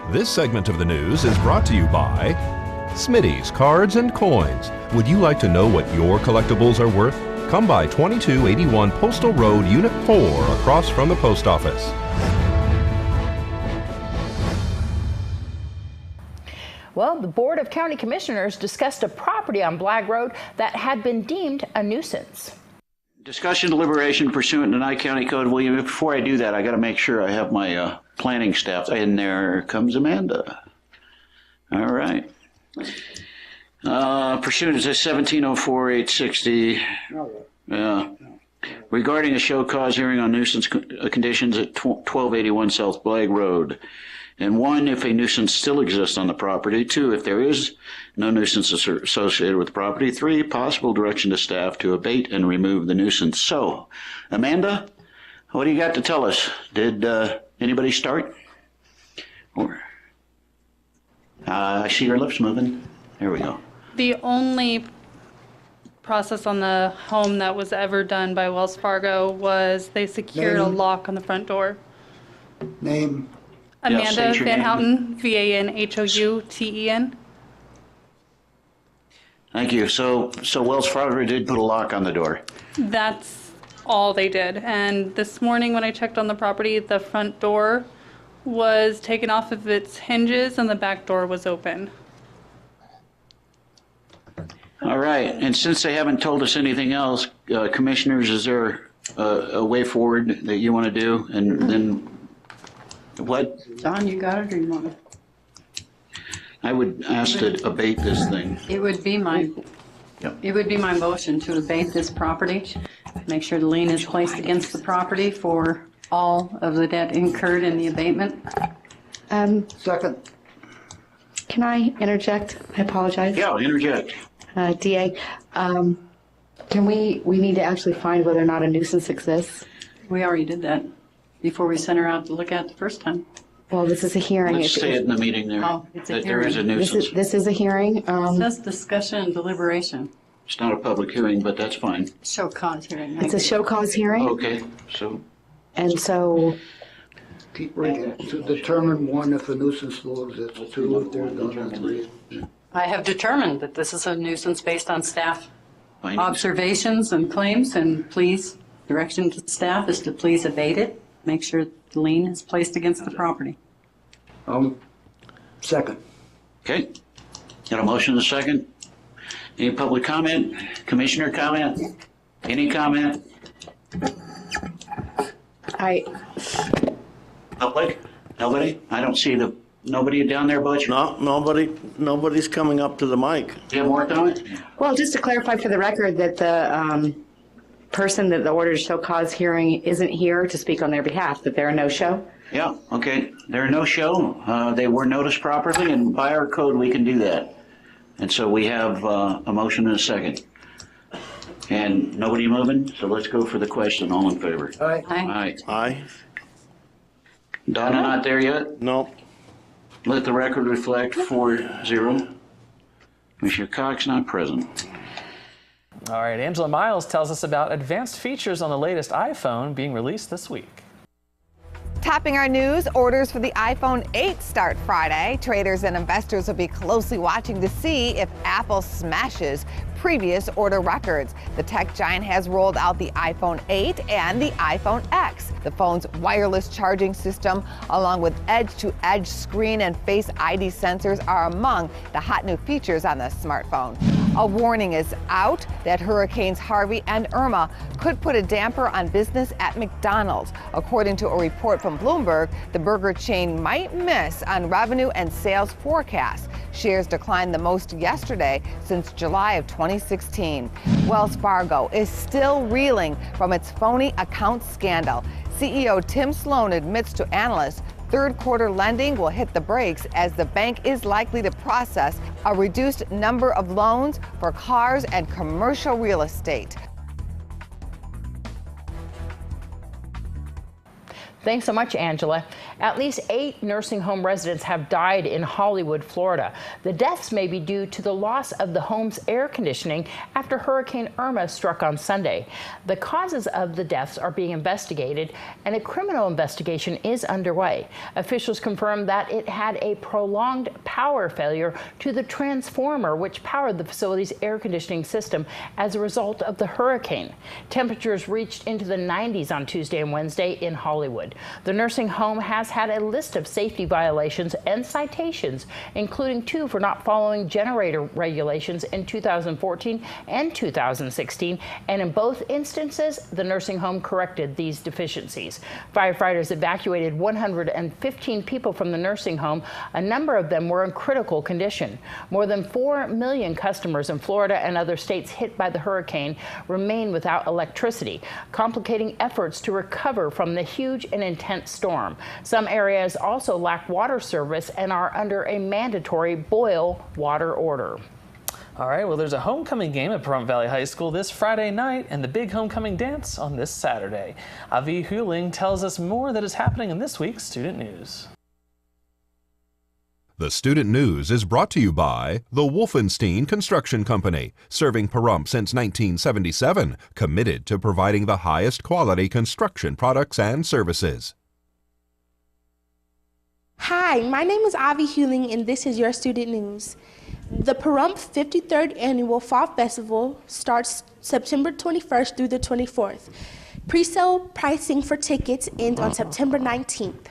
This segment of the news is brought to you by Smitty's Cards and Coins. Would you like to know what your collectibles are worth? Come by 2281 Postal Road, Unit 4, across from the post office. Well, the Board of County Commissioners discussed a property on Blagg Road that had been deemed a nuisance. Discussion deliberation pursuant to Nye County Code. William, before I do that, I got to make sure I have my planning staff in there. Comes Amanda. All right. Pursuant to 1704-860. Regarding a show cause hearing on nuisance conditions at 1281 South Blagg Road. And 1, if a nuisance still exists on the property. 2, if there is no nuisance associated with the property. 3, possible direction to staff to abate and remove the nuisance. So, Amanda, what do you got to tell us? Did anybody start? I see your lips moving. There we go. The only process on the home that was ever done by Wells Fargo was they secured a lock on the front door. Name? Amanda Van Houten, Vanhouten. Thank you. So Wells Fargo did put a lock on the door. That's all they did. And this morning when I checked on the property, the front door was taken off of its hinges and the back door was open. All right. And since they haven't told us anything else, commissioners, is there a way forward that you want to do? And then what? Don, you got it, or you want it? I would ask to abate this thing. It would be my motion to abate this property, make sure the lien is placed against the property for all of the debt incurred in the abatement. Second. Can I interject? I apologize. Yeah, interject. DA, can we need to actually find whether or not a nuisance exists? We already did that before we sent her out to look at it the first time. Well, this is a hearing. Let's say it in the meeting there. Oh, it's a that hearing. There is a nuisance. This is a hearing. It says discussion and deliberation. It's not a public hearing, but that's fine. Show cause hearing. It's a show cause hearing. Okay, so. And so. Keep reading. To determine 1, if a nuisance still exists. 2, if there's none. 3. I have determined that this is a nuisance based on staff Findings. observations and claims, and please, direction to staff is to please abate it. Make sure the lien is placed against the property. Second. Okay. Got a motion and a second. Any public comment? Commissioner comment? Any comment? Public? Nobody? I don't see nobody down there, Butch? No, nobody's coming up to the mic. Do you have more comment? Well, just to clarify for the record that the person that the order to show cause hearing isn't here to speak on their behalf, that they're a no-show? Yeah, okay. They're a no-show. They were noticed properly, and by our code, we can do that. And so we have a motion and a second. And nobody moving, so let's go for the question. All in favor? Aye. Aye. Aye? Donna not there yet? No. Let the record reflect 4-0. Commissioner Cox not present. All right, Angela Miles tells us about advanced features on the latest iPhone being released this week. Topping our news, orders for the iPhone 8 start Friday. Traders and investors will be closely watching to see if Apple smashes previous order records. The tech giant has rolled out the iPhone 8 and the iPhone X. The phone's wireless charging system, along with edge-to-edge screen and Face ID sensors, are among the hot new features on the smartphone. A warning is out that Hurricanes Harvey and Irma could put a damper on business at McDonald's. According to a report from Bloomberg, the burger chain might miss on revenue and sales forecasts. Shares declined the most yesterday since July of 2016. Wells Fargo is still reeling from its phony account scandal. CEO Tim Sloan admits to analysts third quarter lending will hit the brakes as the bank is likely to process a reduced number of loans for cars and commercial real estate. Thanks so much, Angela. At least 8 nursing home residents have died in Hollywood, Florida. The deaths may be due to the loss of the home's air conditioning after Hurricane Irma struck on Sunday. The causes of the deaths are being investigated, and a criminal investigation is underway. Officials confirmed that it had a prolonged power failure to the transformer which powered the facility's air conditioning system as a result of the hurricane. Temperatures reached into the 90s on Tuesday and Wednesday in Hollywood. The nursing home has had a list of safety violations and citations, including 2 for not following generator regulations in 2014 and 2016, and in both instances, the nursing home corrected these deficiencies. Firefighters evacuated 115 people from the nursing home. A number of them were in critical condition. More than 4 million customers in Florida and other states hit by the hurricane remain without electricity, complicating efforts to recover from the huge and intense storm. Some areas also lack water service and are under a mandatory boil water order. All right, well, there's a homecoming game at Pahrump Valley High School this Friday night and the big homecoming dance on this Saturday. Avi Huling tells us more that is happening in this week's Student News. The Student News is brought to you by the Wolfenstein Construction Company, serving Pahrump since 1977, committed to providing the highest quality construction products and services. Hi, my name is Avi Huling, and this is your Student News. The Pahrump 53rd Annual Fall Festival starts September 21st through the 24th. Pre-sale pricing for tickets ends on September 19th.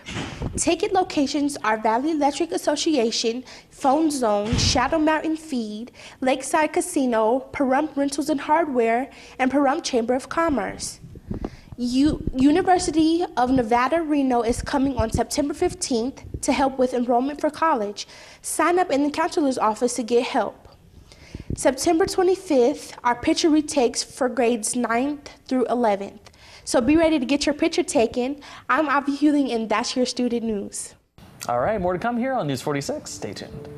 Ticket locations are Valley Electric Association, Phone Zone, Shadow Mountain Feed, Lakeside Casino, Pahrump Rentals and Hardware, and Pahrump Chamber of Commerce. University of Nevada, Reno is coming on September 15th to help with enrollment for college. Sign up in the counselor's office to get help. September 25th are picture retakes for grades 9th through 11th. So be ready to get your picture taken. I'm Avi Huling, and that's your Student News. All right, more to come here on News 46. Stay tuned.